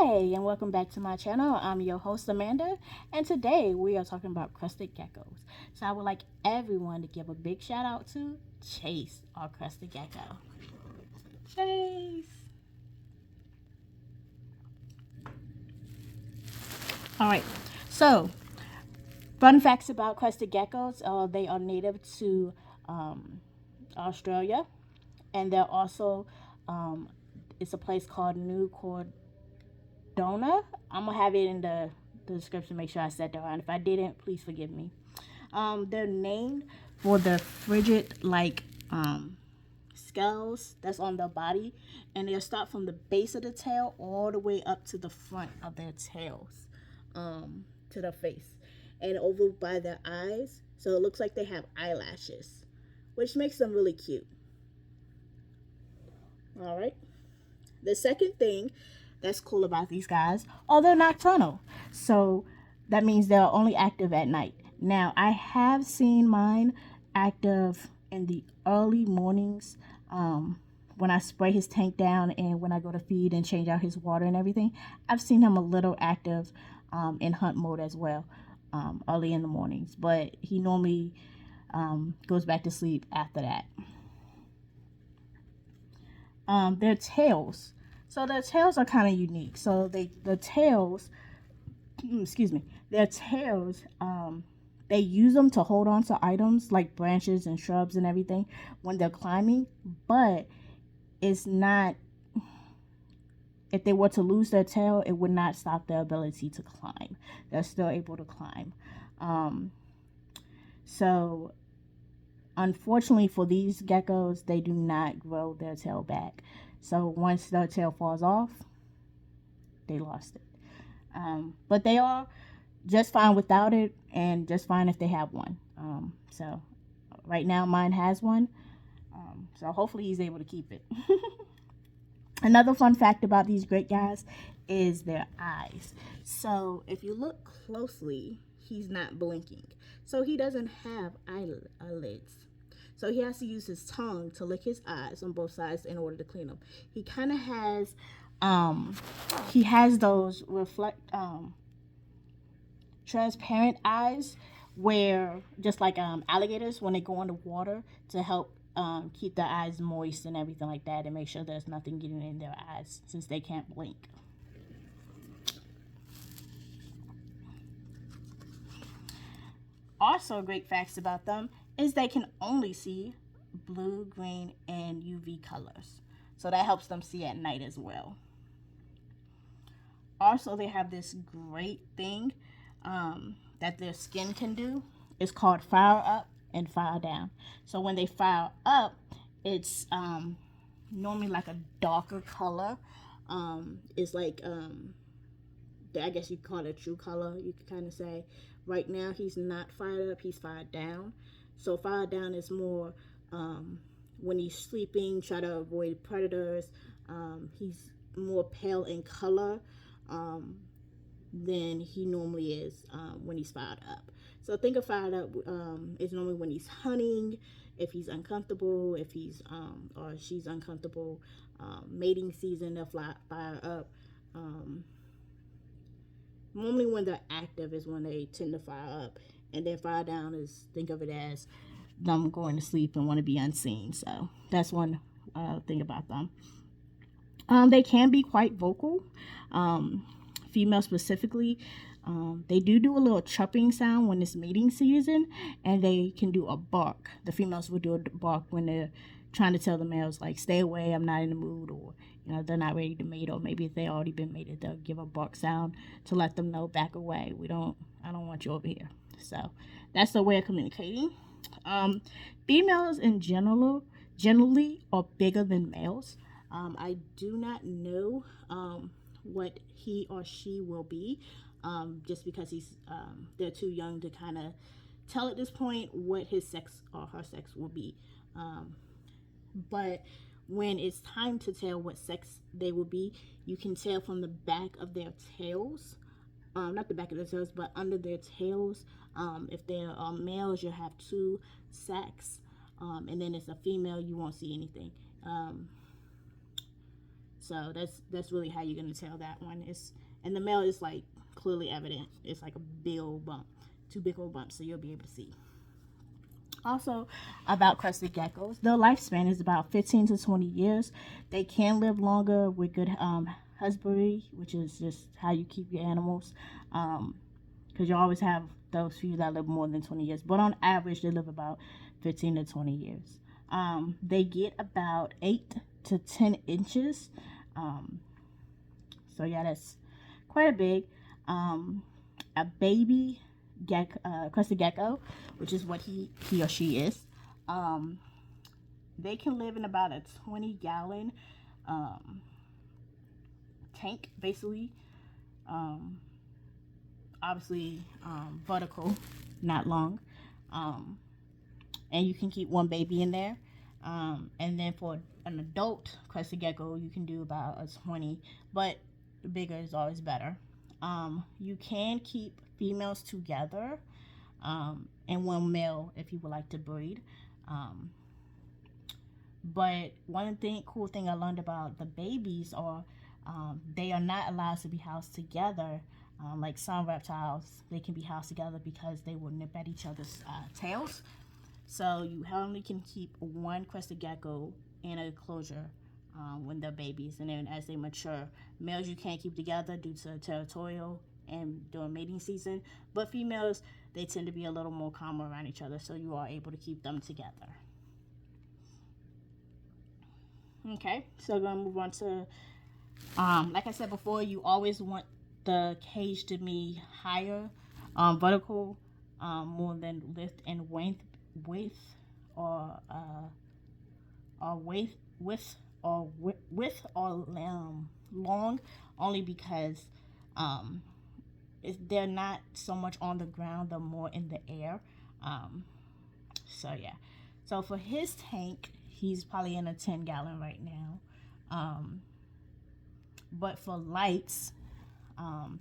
Hey, and welcome back to my channel. I'm your host, Amanda, and today we are talking about crested geckos. So I would like everyone to give a big shout out to Chase, our crested gecko. Chase! Alright, so fun facts about crested geckos. They are native to um, Australia, and they're also, um, it's a place called New Cordona. I'm going to have it in the description, make sure I said that right. If I didn't, please forgive me. They're named for the frigid scales that's on their body, and they'll start from the base of the tail all the way up to the front of their tails, to their face, and over by their eyes. So it looks like they have eyelashes, which makes them really cute. All right. The second thing that's cool about these guys, they're nocturnal. So that means they're only active at night. Now, I have seen mine active in the early mornings, when I spray his tank down and when I go to feed and change out his water and everything. I've seen him a little active in hunt mode as well, early in the mornings. But he normally goes back to sleep after that. Their tails. So their tails are kind of unique. So the tails, excuse me, their tails, they use them to hold on to items like branches and shrubs and everything when they're climbing. But it's not. If they were to lose their tail, it would not stop their ability to climb. They're still able to climb. So unfortunately for these geckos, they do not grow their tail back. So once their tail falls off, they lost it. But they are just fine without it, and just fine if they have one. So right now, mine has one. So hopefully he's able to keep it. Another fun fact about these great guys is their eyes. So if you look closely, he's not blinking. So he doesn't have eyelids. So he has to use his tongue to lick his eyes on both sides in order to clean them. He kind of has, he has those transparent eyes, where just like alligators when they go underwater to help keep their eyes moist and everything like that, and make sure there's nothing getting in their eyes since they can't blink. Also, great facts about them is they can only see blue, green, and UV colors. So that helps them see at night as well. Also, they have this great thing that their skin can do. It's called fire up and fire down. So when they fire up, it's normally like a darker color. It's like, I guess you call it a true color, you could kind of say. Right now, he's not fired up, he's fired down. So fired down is more when he's sleeping, try to avoid predators. He's more pale in color than he normally is when he's fired up. So think of fired up is normally when he's hunting, if he's uncomfortable, if he's or she's uncomfortable. Mating season, they'll fire up. Normally when they're active is when they tend to fire up, and then fire down is, think of it as them going to sleep and want to be unseen. So that's one thing about them. They can be quite vocal. Female specifically, they do a little chirping sound when it's mating season, and they can do a bark. The females will do a bark when they're trying to tell the males, like, stay away, I'm not in the mood, or they're not ready to mate, or maybe if they already been mated, they'll give a bark sound to let them know, back away, I don't want you over here. So that's the way of communicating. Females in generally are bigger than males. I do not know what he or she will be, just because they're too young to kind of tell at this point what his sex or her sex will be. But when it's time to tell what sex they will be, you can tell from the back of their tails. Not the back of their tails, but under their tails. If they're males, you'll have two sacs. And then if it's a female, you won't see anything. So that's really how you're gonna tell that one is. And the male is like clearly evident. It's like a big old bump, two big old bumps, so you'll be able to see. Also, about crested geckos, their lifespan is about 15 to 20 years. They can live longer with good husbandry, which is just how you keep your animals. Because you always have those few that live more than 20 years. But on average, they live about 15 to 20 years. They get about 8 to 10 inches. Um, so, yeah, that's quite a big. A baby crested gecko, which is what he or she is. Um, they can live in about a 20-gallon um, tank, basically. Um, Obviously, vertical, not long. Um, and you can keep one baby in there. And then for an adult crested gecko, you can do about a 20, but bigger is always better. You can keep females together, and one male if you would like to breed. Um, but cool thing I learned about the babies are they are not allowed to be housed together. Like some reptiles, they can be housed together because they will nip at each other's tails. So you only can keep one crested gecko in a enclosure when they're babies, and then as they mature, males you can't keep together due to territorial and during mating season. But females, they tend to be a little more calmer around each other, so you are able to keep them together. Okay, so we're gonna move on to, like I said before, you always want the cage to be higher, vertical, more than lift and width, or width or long, only because um, they're not so much on the ground; they're more in the air. Um, so yeah, so for his tank, he's probably in a 10-gallon right now. Um, but for lights,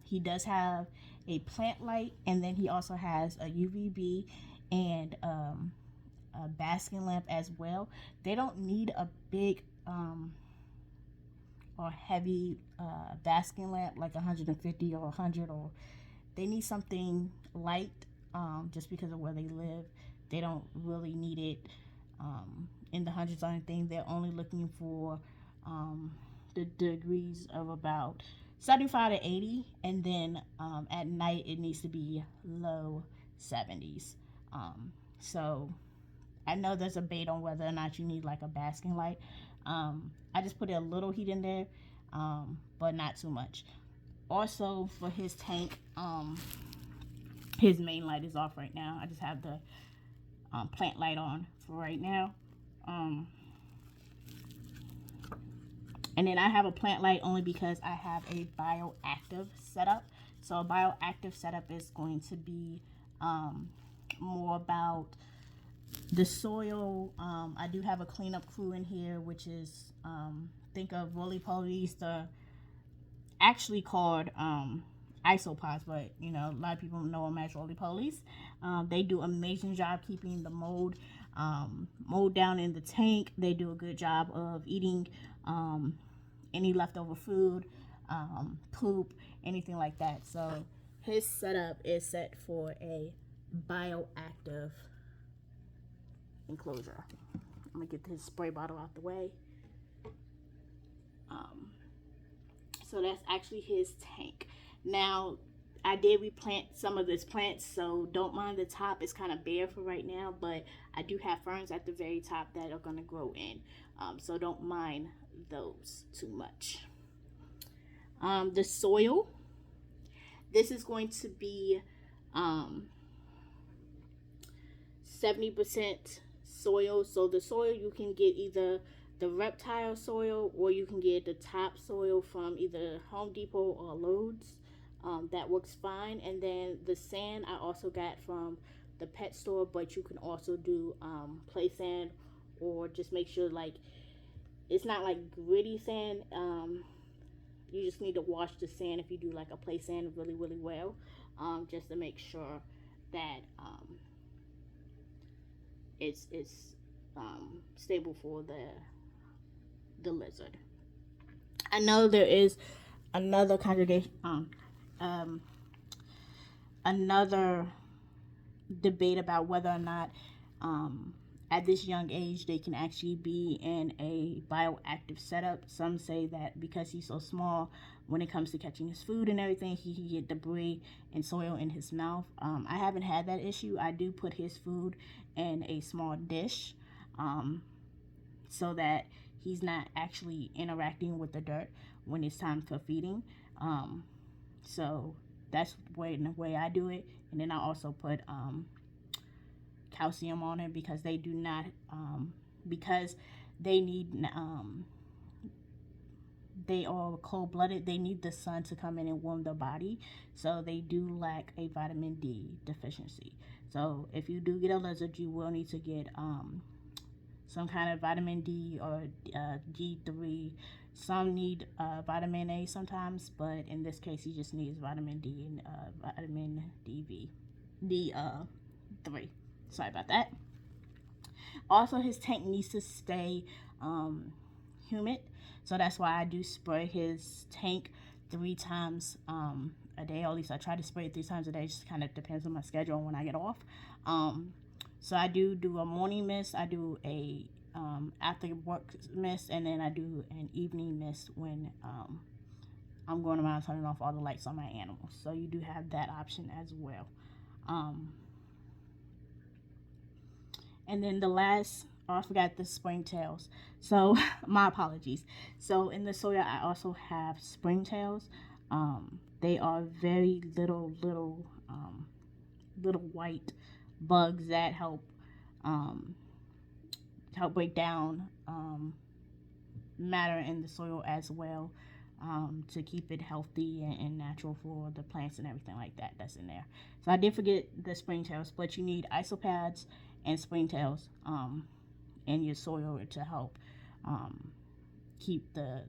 he does have a plant light, and then he also has a UVB and a basking lamp as well. They don't need a big or heavy basking lamp like 150 or 100, or they need something light just because of where they live. They don't really need it in the hundreds or anything. They're only looking for the degrees of about 75 to 80, and then at night it needs to be low 70s. So I know there's a debate on whether or not you need like a basking light. I just put a little heat in there, but not too much. Also, for his tank, his main light is off right now. I just have the plant light on for right now. And then I have a plant light only because I have a bioactive setup. So a bioactive setup is going to be more about the soil. I do have a cleanup crew in here, which is think of roly-polies. They're actually called isopods, but you know, a lot of people know them as roly-polies. They do an amazing job keeping the mold down in the tank. They do a good job of eating any leftover food, poop, anything like that. So his setup is set for a bioactive enclosure. I'm gonna get his spray bottle out the way. So that's actually his tank. Now, I did replant some of his plants, so don't mind the top. It's kind of bare for right now, but I do have ferns at the very top that are going to grow in. So don't mind those too much. The soil. This is going to be 70% soil. So the soil, you can get either the reptile soil or you can get the top soil from either Home Depot or Lowe's. That works fine. And then the sand I also got from the pet store, but you can also do play sand, or just make sure like it's not like gritty sand. You just need to wash the sand if you do like a play sand really really well, just to make sure that it's stable for the lizard. I know there is another congregation, um, another debate about whether or not at this young age they can actually be in a bioactive setup. Some say that because he's so small, when it comes to catching his food and everything, he can get debris and soil in his mouth. I haven't had that issue. I do put his food in a small dish, so that he's not actually interacting with the dirt when it's time for feeding. So that's the way I do it. And then I also put calcium on it, because they do not, because they need, they are cold-blooded, they need the sun to come in and warm their body, so they do lack a vitamin D deficiency. So if you do get a lizard, you will need to get some kind of vitamin D or D3. Some need vitamin A sometimes, but in this case, he just needs vitamin D and vitamin D3. Sorry about that. Also, his tank needs to stay humid, so that's why I do spray his tank 3 times a day. Or at least I try to spray it 3 times a day. It just kind of depends on my schedule and when I get off. So I do a morning mist, I do a after work mist, and then I do an evening mist when I'm going around turning off all the lights on my animals. So you do have that option as well. And then the last, oh, I forgot the springtails. So my apologies. So in the soya, I also have springtails. They are very little white bugs that help break down matter in the soil as well, to keep it healthy and natural for the plants and everything like that that's in there. So I did forget the springtails, but you need isopads and springtails in your soil to help keep the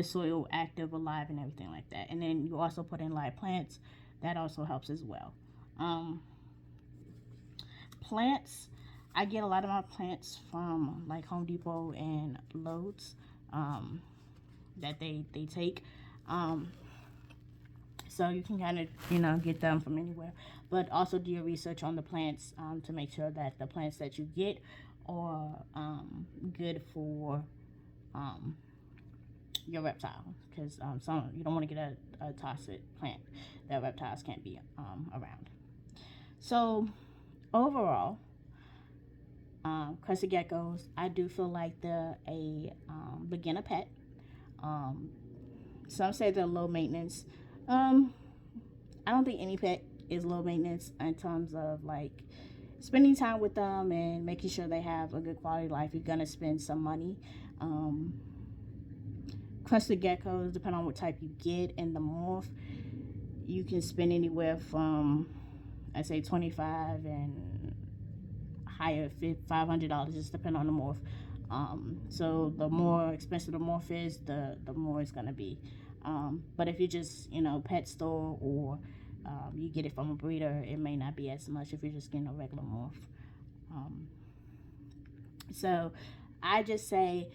soil active, alive, and everything like that. And then you also put in live plants. That also helps as well. Plants, I get a lot of my plants from like Home Depot and Lowe's, that they take. So you can kind of get them from anywhere, but also do your research on the plants, to make sure that the plants that you get are good for your reptile, because some, you don't want to get a toxic plant that reptiles can't be around. So overall, crested geckos, I do feel like they're a beginner pet. Some say they're low maintenance. I don't think any pet is low maintenance in terms of like spending time with them and making sure they have a good quality life. You're gonna spend some money. Crested geckos, depending on what type you get and the morph, you can spend anywhere from, I say, $25 and higher, $500, just depending on the morph. So the more expensive the morph is, the more it's gonna be. But if you just, pet store, or you get it from a breeder, it may not be as much if you're just getting a regular morph. So I just say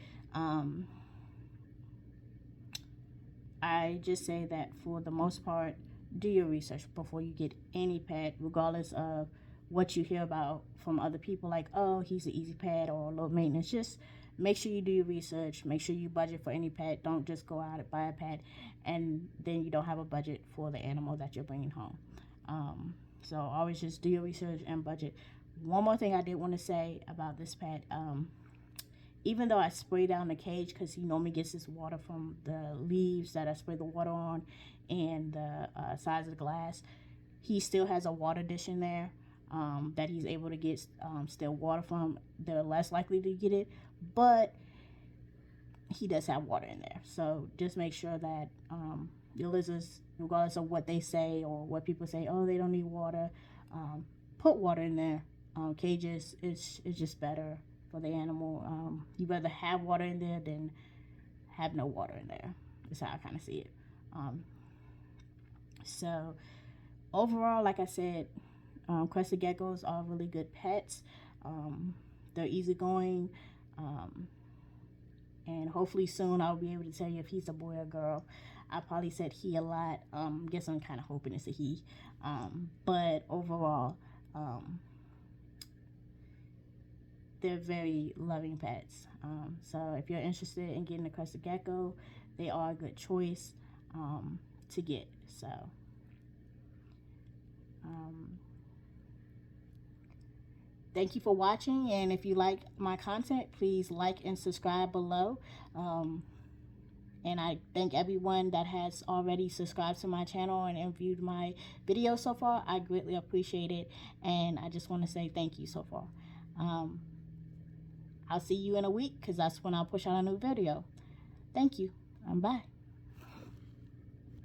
that for the most part, do your research before you get any pet, regardless of what you hear about from other people, like, oh, he's an easy pet or low maintenance. Just make sure you do your research. Make sure you budget for any pet. Don't just go out and buy a pet and then you don't have a budget for the animal that you're bringing home. So always just do your research and budget. One more thing I did want to say about this pet, even though I spray down the cage, because he normally gets his water from the leaves that I spray the water on and the sides of the glass, he still has a water dish in there that he's able to get still water from. They're less likely to get it, but he does have water in there. So just make sure that your lizards, regardless of what they say or what people say, oh, they don't need water, put water in there. Cages, it's just better for the animal. You rather have water in there than have no water in there. That's how I kind of see it. So overall, like I said, crested geckos are really good pets. They're easygoing. and hopefully soon I'll be able to tell you if he's a boy or girl. I probably said he a lot. Guess I'm kind of hoping it's a he. But overall, they're very loving pets. So if you're interested in getting a Crested Gecko, they are a good choice to get. So thank you for watching, and if you like my content, please like and subscribe below. And I thank everyone that has already subscribed to my channel and viewed my video so far. I greatly appreciate it, and I just want to say thank you so far. I'll see you in a week, because that's when I'll push out a new video. Thank you. Bye.